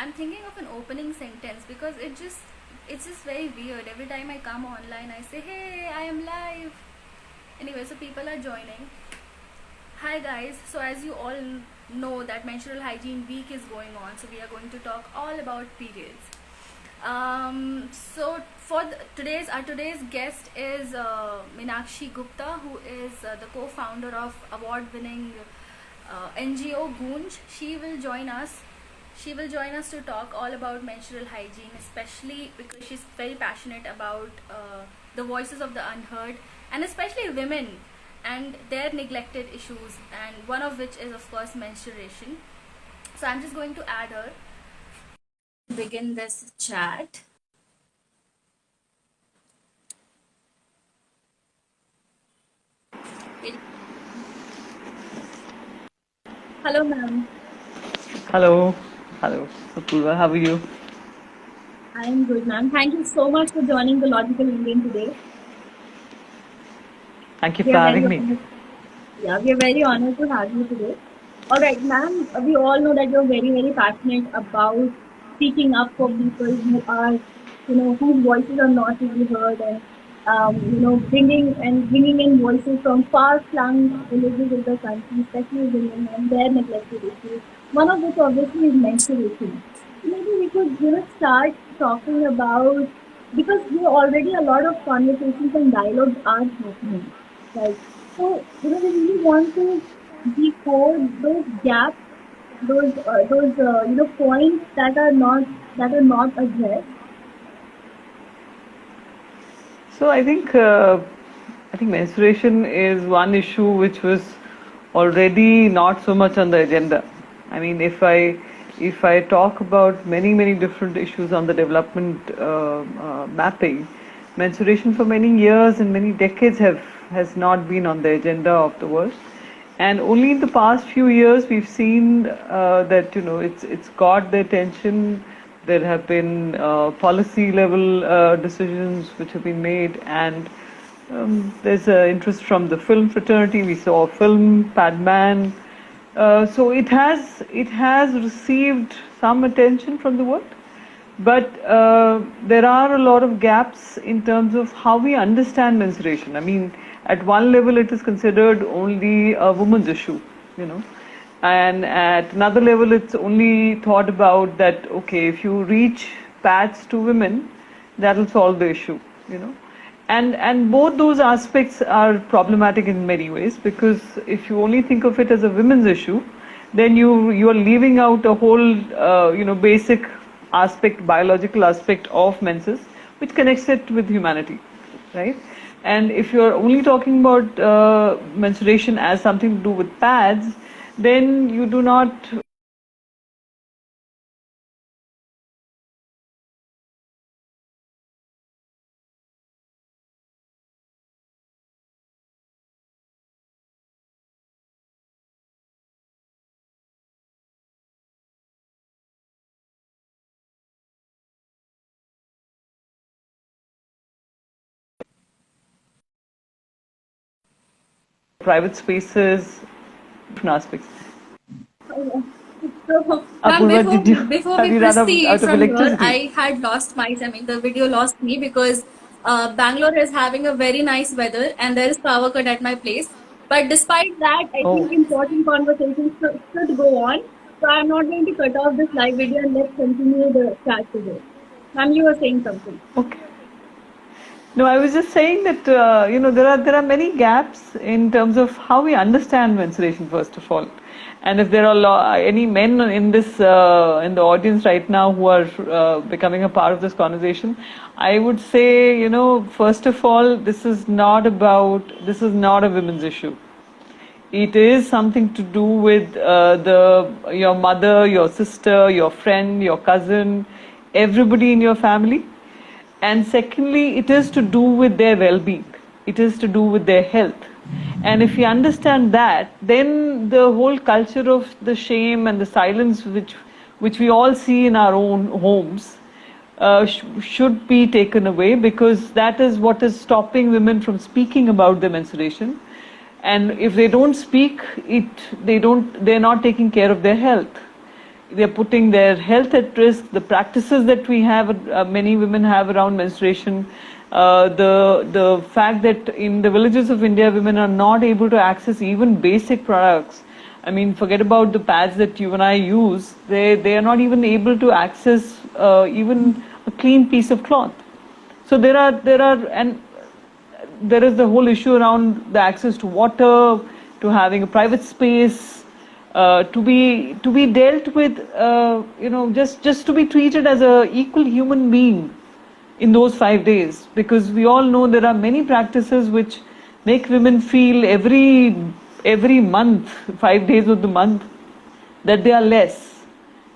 I'm thinking of an opening sentence because it's just very weird. Every time I come online, I say, "Hey, I am live." Anyway, so people are joining. Hi guys. So as you all know that Menstrual Hygiene Week is going on, so we are going to talk all about periods. So for today's guest is Meenakshi Gupta, who is the co-founder of award-winning NGO Goonj. She will join us to talk all about menstrual hygiene, especially because she's very passionate about the voices of the unheard, and especially women and their neglected issues, and one of which is of course menstruation. So I'm just going to add her. Begin this chat. Hello, ma'am. Hello. Hello. Apurva, how are you? I am good, ma'am. Thank you so much for joining the Logical Indian today. Thank you We for are very having me. honored. Yeah, we are very honored to have you today. All right, ma'am. We all know that you're very, very passionate about speaking up for people who are, whose voices are not really heard, and bringing in voices from far-flung villages of the country, especially women and their neglected issues. One of which obviously is menstruation. So maybe we could, start talking about, because there are already a lot of conversations and dialogues are happening, right? So, we really want to decode those gaps, those points that are not addressed. So I think menstruation is one issue which was already not so much on the agenda. I mean, if I talk about many different issues on the development mapping, menstruation for many years and many decades has not been on the agenda of the world. And only in the past few years we've seen that it's got the attention. There have been policy level decisions which have been made, and there's interest from the film fraternity. We saw a film, Padman. So it has received some attention from the world, but there are a lot of gaps in terms of how we understand menstruation. I mean, at one level, it is considered only a woman's issue, you know, and at another level, it's only thought about that, okay, if you reach pads to women, that'll solve the issue, you know. And both those aspects are problematic in many ways, because if you only think of it as a women's issue, then you are leaving out a whole basic aspect, biological aspect of menses, which connects it with humanity, right? And if you're only talking about menstruation as something to do with pads, then you do not private spaces, different aspects. So, ma'am, Apurva, before did you before have we you run proceed out of from here, electricity? I had lost my. I mean, the video lost me because Bangalore is having a very nice weather and there is power cut at my place. But despite that, I Oh, think important conversations should go on. So I'm not going to cut off this live video and let's continue the chat today. Ma'am, you were saying something. okay. No, I was just saying that there are many gaps in terms of how we understand menstruation, first of all. And if there are any men in this in the audience right now who are becoming a part of this conversation, I would say, first of all, this is not a women's issue. It is something to do with your mother, your sister, your friend, your cousin, everybody in your family. And secondly, it is to do with their well-being. It is to do with their health. And if you understand that, then the whole culture of the shame and the silence which we all see in our own homes should be taken away, because that is what is stopping women from speaking about their menstruation. And if they don't speak it, they're not taking care of their health. they're putting their health at risk. The practices that we have, many women have around menstruation, the fact that in the villages of India, women are not able to access even basic products. I mean, forget about the pads that you and I use. They are not even able to access even a clean piece of cloth. So there is the whole issue around the access to water, to having a private space, to be dealt with, just to be treated as a equal human being in those 5 days, because we all know there are many practices which make women feel every month, 5 days of the month, that they are less.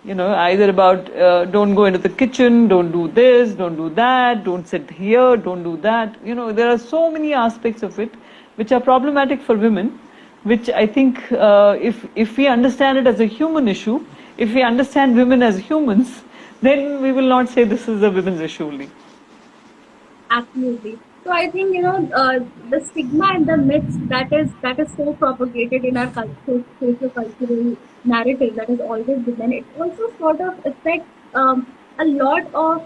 Either about don't go into the kitchen, don't do this, don't do that, don't sit here, don't do that. There are so many aspects of it which are problematic for women, which I think if we understand it as a human issue, if we understand women as humans, then we will not say this is a women's issue only. Absolutely. So I think the stigma and the myths that is so propagated in our socio-cultural narrative that has always been there, it also sort of affects a lot of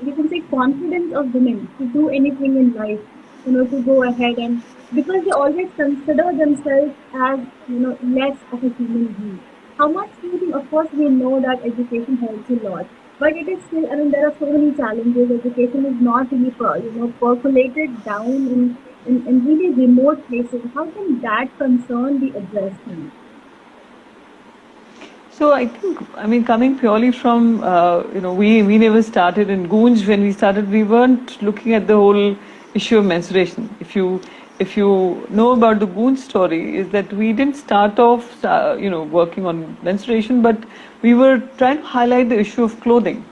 you can say confidence of women to do anything in life, to go ahead, and because they always consider themselves as less of a human being. How much do you think? Of course, we know that education helps a lot, but it is still. I mean, there are so many challenges. Education is not really percolated down in really remote places. How can that concern be addressed now? So I think, coming purely from, we never started in Goonj. When we started, we weren't looking at the whole issue of menstruation. If you know about the Goonj story, is that we didn't start off, working on menstruation, but we were trying to highlight the issue of clothing.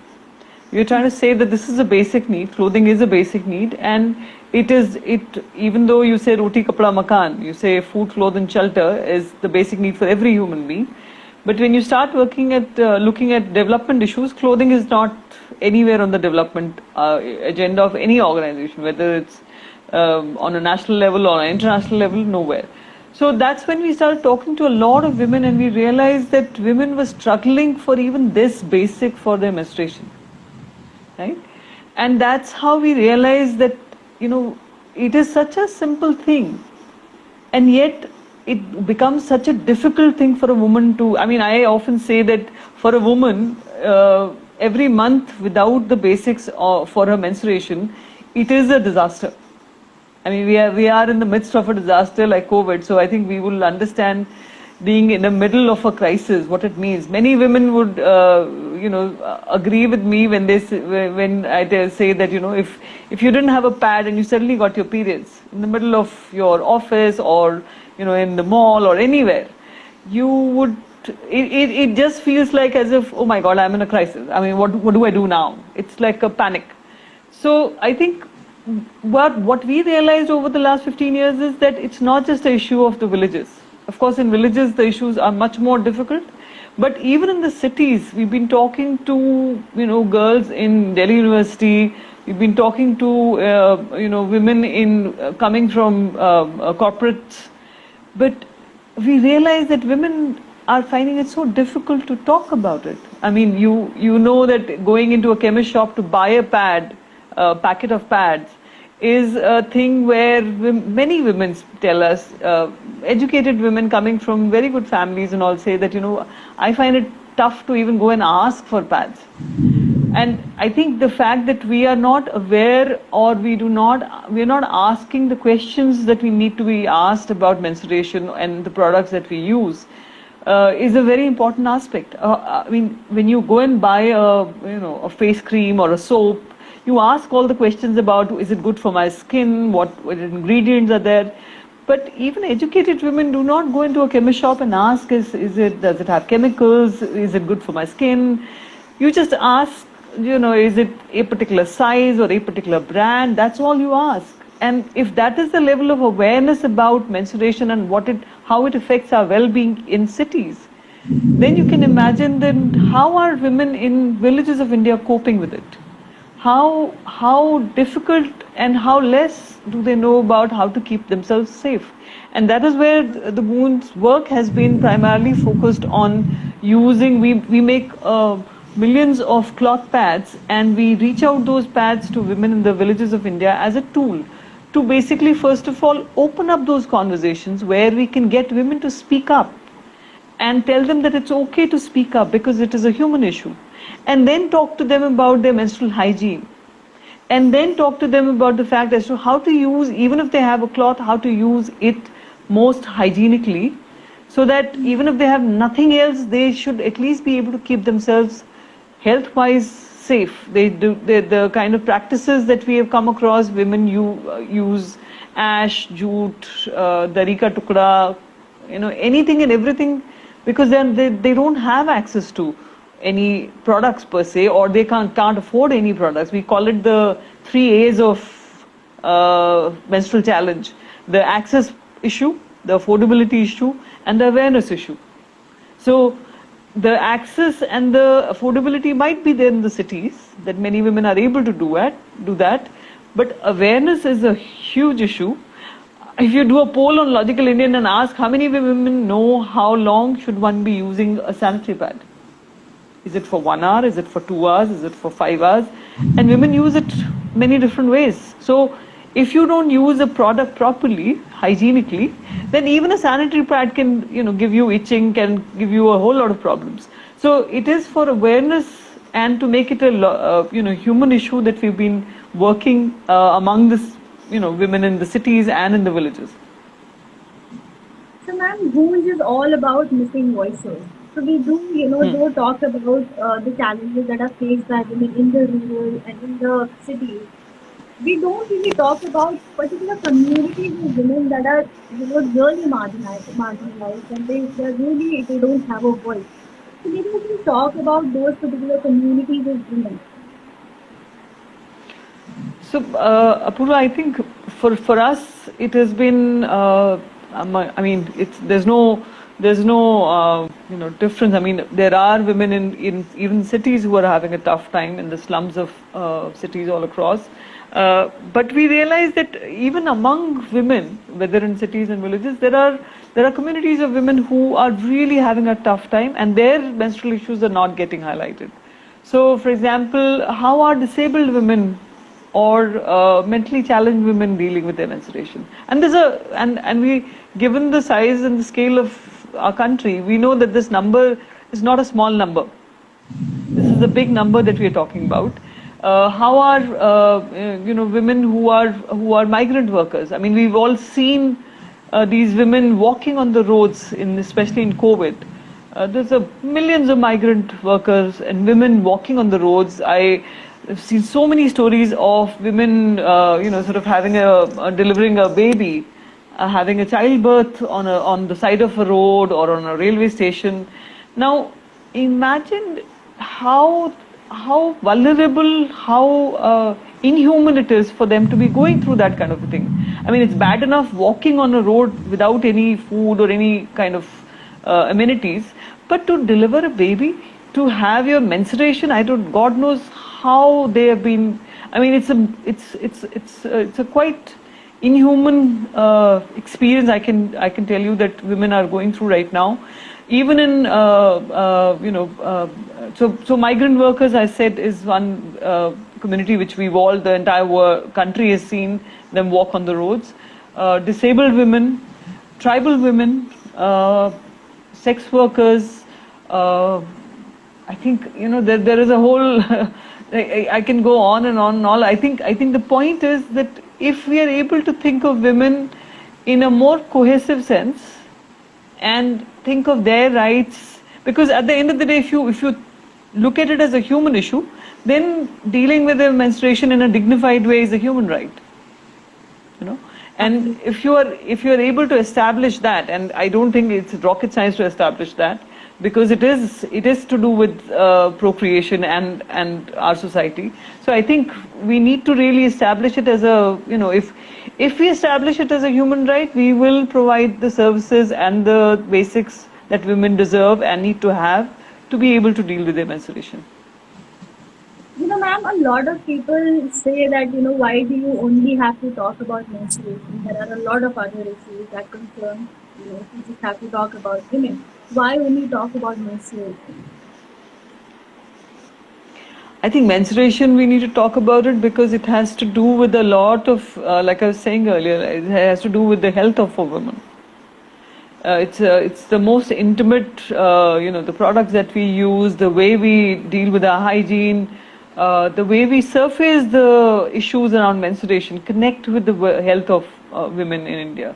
We were trying to say that this is a basic need. Clothing is a basic need, and even though you say roti, kapda, makan, you say food, clothes, and shelter is the basic need for every human being. But when you start looking at development issues, clothing is not anywhere on the development agenda of any organization, whether it's on a national level or an international level, nowhere. So that's when we started talking to a lot of women, and we realized that women were struggling for even this basic for their menstruation, right? And that's how we realized that it is such a simple thing, and yet it becomes such a difficult thing for a woman to. I often say that for a woman, every month without the basics for her menstruation, it is a disaster. We are in the midst of a disaster like COVID, so I think we will understand being in the middle of a crisis, what it means. Many women would, agree with me when I say that if you didn't have a pad and you suddenly got your periods in the middle of your office or in the mall or anywhere, you would. It just feels like as if, oh my God, I'm in a crisis. What do I do now? It's like a panic. So I think what we realized over the last 15 years is that it's not just an issue of the villages. Of course, in villages, the issues are much more difficult. But even in the cities, we've been talking to, girls in Delhi University. We've been talking to, women coming from corporates. But we realize that women are finding it so difficult to talk about it. You know that going into a chemist shop to buy a packet of pads, is a thing where many women tell us, educated women coming from very good families and all say that, I find it tough to even go and ask for pads. And I think the fact that we are not aware or we are not asking the questions that we need to be asked about menstruation and the products that we use is a very important aspect. When you go and buy a face cream or a soap, you ask all the questions about, is it good for my skin, what ingredients are there. But even educated women do not go into a chemist shop and ask, does it have chemicals, is it good for my skin? You just ask, is it a particular size or a particular brand? That's all you ask. And if that is the level of awareness about menstruation and how it affects our well-being in cities, then you can imagine then how are women in villages of India coping with it? how difficult and how less do they know about how to keep themselves safe. And that is where the Goon's work has been primarily focused on using, we make millions of cloth pads, and we reach out those pads to women in the villages of India as a tool to basically, first of all, open up those conversations where we can get women to speak up and tell them that it's okay to speak up because it is a human issue. And then talk to them about their menstrual hygiene. And then talk to them about the fact as to how to use, even if they have a cloth, how to use it most hygienically, so that even if they have nothing else, they should at least be able to keep themselves health-wise safe. The kind of practices that we have come across, women use ash, jute, darika tukda, anything and everything, because they don't have access to any products per se, or they can't afford any products. We call it the 3 A's of menstrual challenge: the access issue, the affordability issue, and the awareness issue. So the access and the affordability might be there in the cities, that many women are able to do that, but awareness is a huge issue. If you do a poll on Logical Indian and ask how many women know how long should one be using a sanitary pad, is it for 1 hour, is it for 2 hours, is it for 5 hours? And women use it many different ways. So if you don't use a product properly, hygienically, then even a sanitary pad can give you itching, can give you a whole lot of problems. So it is for awareness and to make it a human issue that we've been working among this women in the cities and in the villages. So ma'am, Goonj is all about missing voices. So we do talk about the challenges that are faced by women in the rural and in the cities. We don't really talk about particular communities of women that are really marginalized, and they don't have a voice. So maybe we can talk about those particular communities of women. So Apurva, I think for us it has been there's no difference. I mean, there are women in even cities who are having a tough time in the slums of cities all across. But we realize that even among women, whether in cities and villages, there are communities of women who are really having a tough time, and their menstrual issues are not getting highlighted. So, for example, how are disabled women or mentally challenged women dealing with their menstruation? And we, given the size and the scale of our country, we know that this number is not a small number. This is a big number that we are talking about. How are women who are migrant workers? I mean, we've all seen these women walking on the roads, especially in COVID. There's millions of migrant workers and women walking on the roads. I've seen so many stories of women, sort of having delivering a baby, having a childbirth on the side of a road or on a railway station. Now, imagine how vulnerable, how inhuman it is for them to be going through that kind of a thing. I mean, it's bad enough walking on a road without any food or any kind of amenities, but to deliver a baby, to have your menstruation, God knows how they have been. I mean, it's a quite inhuman experience. I can tell you that women are going through right now. Even in so migrant workers, I said, is one community which the entire country has seen them walk on the roads. Disabled women, tribal women, sex workers. I think there is a whole. I can go on and on and all. I think the point is that if we are able to think of women in a more cohesive sense and think of their rights, because at the end of the day, if you look at it as a human issue, then dealing with their menstruation in a dignified way is a human right. And if you are able to establish that, and I don't think it's rocket science to establish that, because it is to do with procreation and our society. So I think we need to really establish it as if we establish it as a human right, we will provide the services and the basics that women deserve and need to have to be able to deal with their menstruation. Ma'am, ma'am, a lot of people say that, why do you only have to talk about menstruation? There are a lot of other issues that concern, if you just have to talk about women. Why only talk about menstruation? I think menstruation, we need to talk about it because it has to do with a lot of, like I was saying earlier, it has to do with the health of a woman. It's the most intimate, the products that we use, the way we deal with our hygiene, the way we surface the issues around menstruation connect with the health of women in India.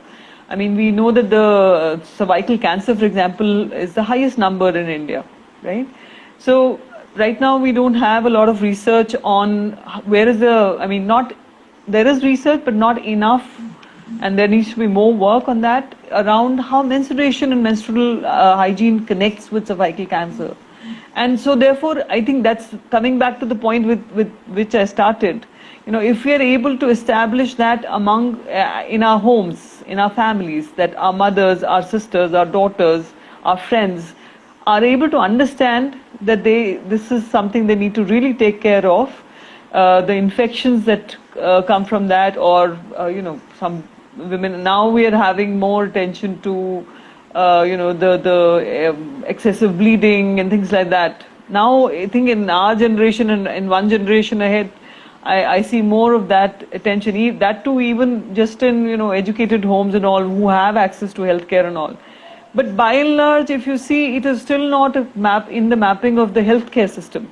I mean, we know that the cervical cancer, for example, is the highest number in India, right? So right now we don't have a lot of research on where is the, I mean, not, there is research, but not enough, and there needs to be more work on that around how menstruation and menstrual hygiene connects with cervical cancer. And so therefore, I think that's coming back to the point with which I started. If we are able to establish that among, in our homes, in our families, that our mothers, our sisters, our daughters, our friends are able to understand that this is something they need to really take care of, the infections that come from that, or some women, now we are having more attention to the excessive bleeding and things like that. Now I think in our generation and in one generation ahead, I see more of that attention, that too even just in educated homes and all, who have access to healthcare and all. But by and large, if you see, it is still not a map in the mapping of the healthcare system.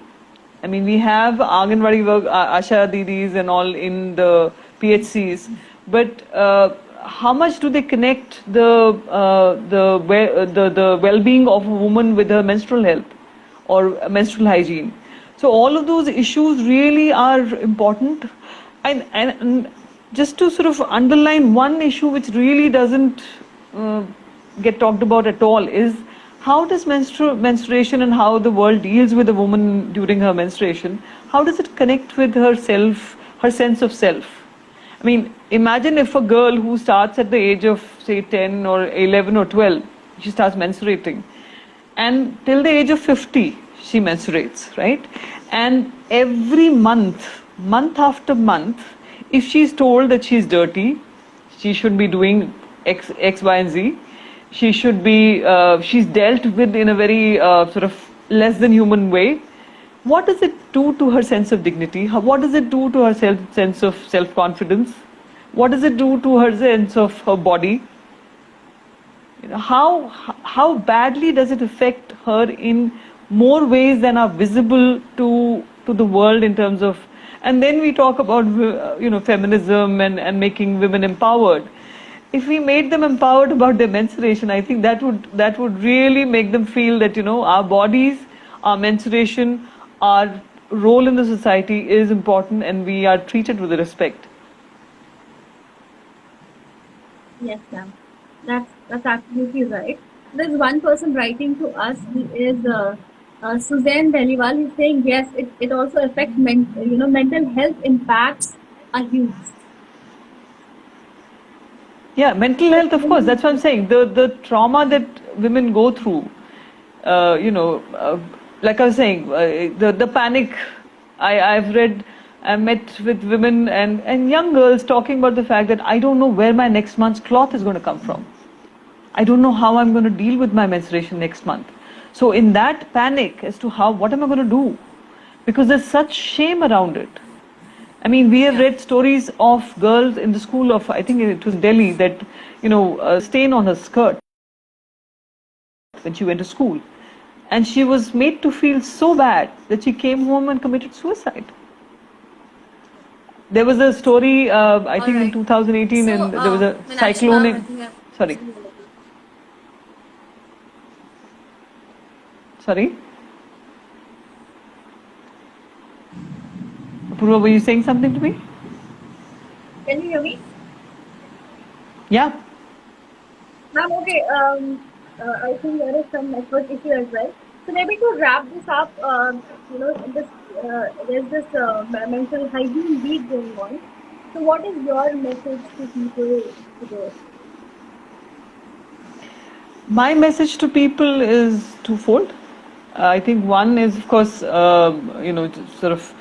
I mean, we have Anganwadi work, Asha Didis and all in the PHCs, but how much do they connect the well-being of a woman with her menstrual health or menstrual hygiene? So all of those issues really are important, and just to sort of underline one issue which really doesn't get talked about at all is how does menstruation and how the world deals with a woman during her menstruation, how does it connect with her sense of self? I mean, imagine if a girl who starts at the age of say 10 or 11 or 12, she starts menstruating, and till the age of 50 she menstruates, right? And every month after month, if she's told that she's dirty, she should be doing X, Y, and Z, she should be, she's dealt with in a very sort of less than human way. What does it do to her sense of dignity? What does it do to her sense of self-confidence? What does it do to her sense of her body? How badly does it affect her in more ways than are visible to the world in terms of, and then we talk about feminism and making women empowered. If we made them empowered about their menstruation, I think that would really make them feel that our bodies, our menstruation, our role in the society is important, and we are treated with respect. Yes, ma'am. That's absolutely right. There's one person writing to us. He is Suzanne Deliwal. He's saying yes, it also affects mental health impacts are huge. Yeah, mental health, of course. That's what I'm saying. The trauma that women go through, like I was saying, the panic. I've met with women and young girls talking about the fact that I don't know where my next month's cloth is going to come from. I don't know how I'm going to deal with my menstruation next month. So in that panic as to what am I going to do? Because there's such shame around it. I mean, we have read stories of girls in the school of, I think it was Delhi, that, a stain on her skirt when she went to school. And she was made to feel so bad that she came home and committed suicide. There was a story, I think in 2018, So, and there was a Meenakshi cyclone ma'am, I in, think sorry. Sorry? Apurva, were you saying something to me? Can you hear me? Yeah. Ma'am, okay. I think there is some network issue as well. So maybe to wrap this up, there's this mental hygiene week going on. So what is your message to people today? My message to people is twofold. I think one is, of course, sort of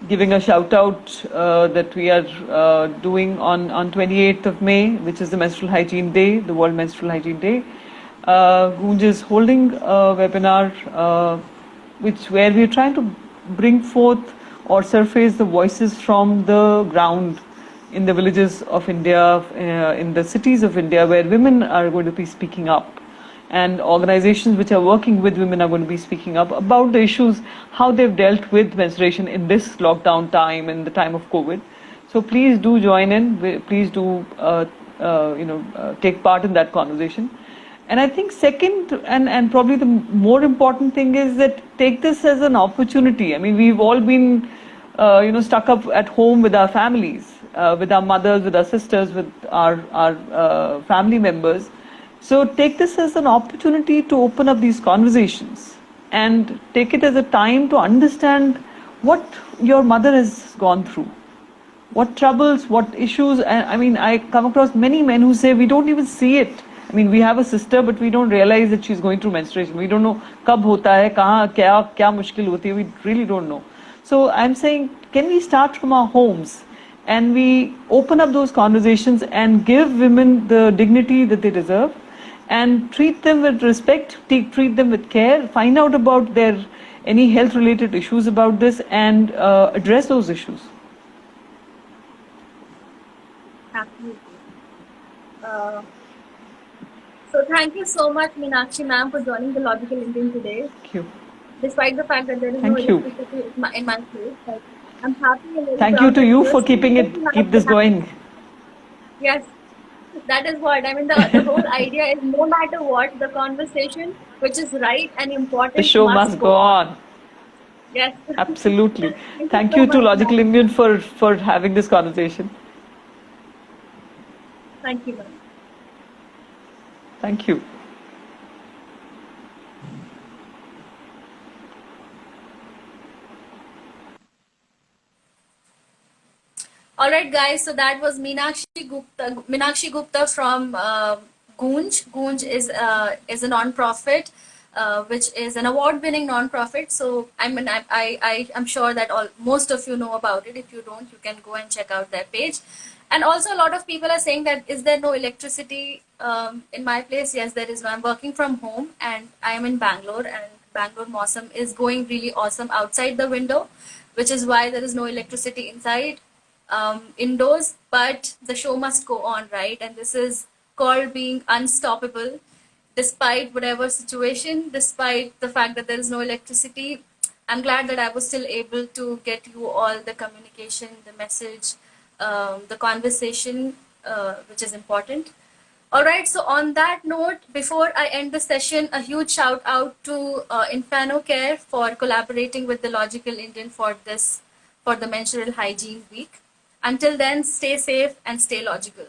giving a shout out that we are doing on 28th of May, which is the Menstrual Hygiene Day, the World Menstrual Hygiene Day. Goonj is holding a webinar where we are trying to bring forth or surface the voices from the ground in the villages of India, in the cities of India, where women are going to be speaking up. And organizations which are working with women are going to be speaking up about the issues, how they've dealt with menstruation in this lockdown time, in the time of COVID. So please do join in. Please do, take part in that conversation. And I think second, and probably the more important thing is that take this as an opportunity. I mean, we've all been, stuck up at home with our families, with our mothers, with our sisters, with our family members. So take this as an opportunity to open up these conversations and take it as a time to understand what your mother has gone through, what troubles, what issues. And I mean, I come across many men who say we don't even see it. I mean, we have a sister, but we don't realize that she's going through menstruation. We don't know kab hota hai, kahan, kya mushkil hoti hai. We really don't know. So I'm saying, can we start from our homes and we open up those conversations and give women the dignity that they deserve? And treat them with respect, treat them with care, find out about their any health related issues about this, and address those issues. Absolutely. So thank you so much, Meenakshi ma'am, for joining the Logical Indian today. Thank you. Despite the fact that there is no electricity in my place, but I'm happy and very Thank you to you for keep this going. Yes. That is what I mean. The whole idea is no matter what, the conversation which is right and important. The show must go on. Yes. Absolutely. Thank you to Logical Indian for having this conversation. Thank you, ma'am. Thank you. All right, guys. So that was Meenakshi Gupta from Goonj. Goonj is a non-profit, which is an award-winning non-profit. So I'm sure that most of you know about it. If you don't, you can go and check out their page. And also, a lot of people are saying that is there no electricity in my place? Yes, there is no. I'm working from home, and I am in Bangalore, and Bangalore Mausam is going really awesome outside the window, which is why there is no electricity inside. Indoors, but the show must go on, right? And this is called being unstoppable, despite whatever situation, despite the fact that there is no electricity. I'm glad that I was still able to get you all the communication, the message, the conversation, which is important. All right, so on that note, before I end the session, a huge shout out to Infano Care for collaborating with the Logical Indian for the Menstrual Hygiene Week. Until then, stay safe and stay logical.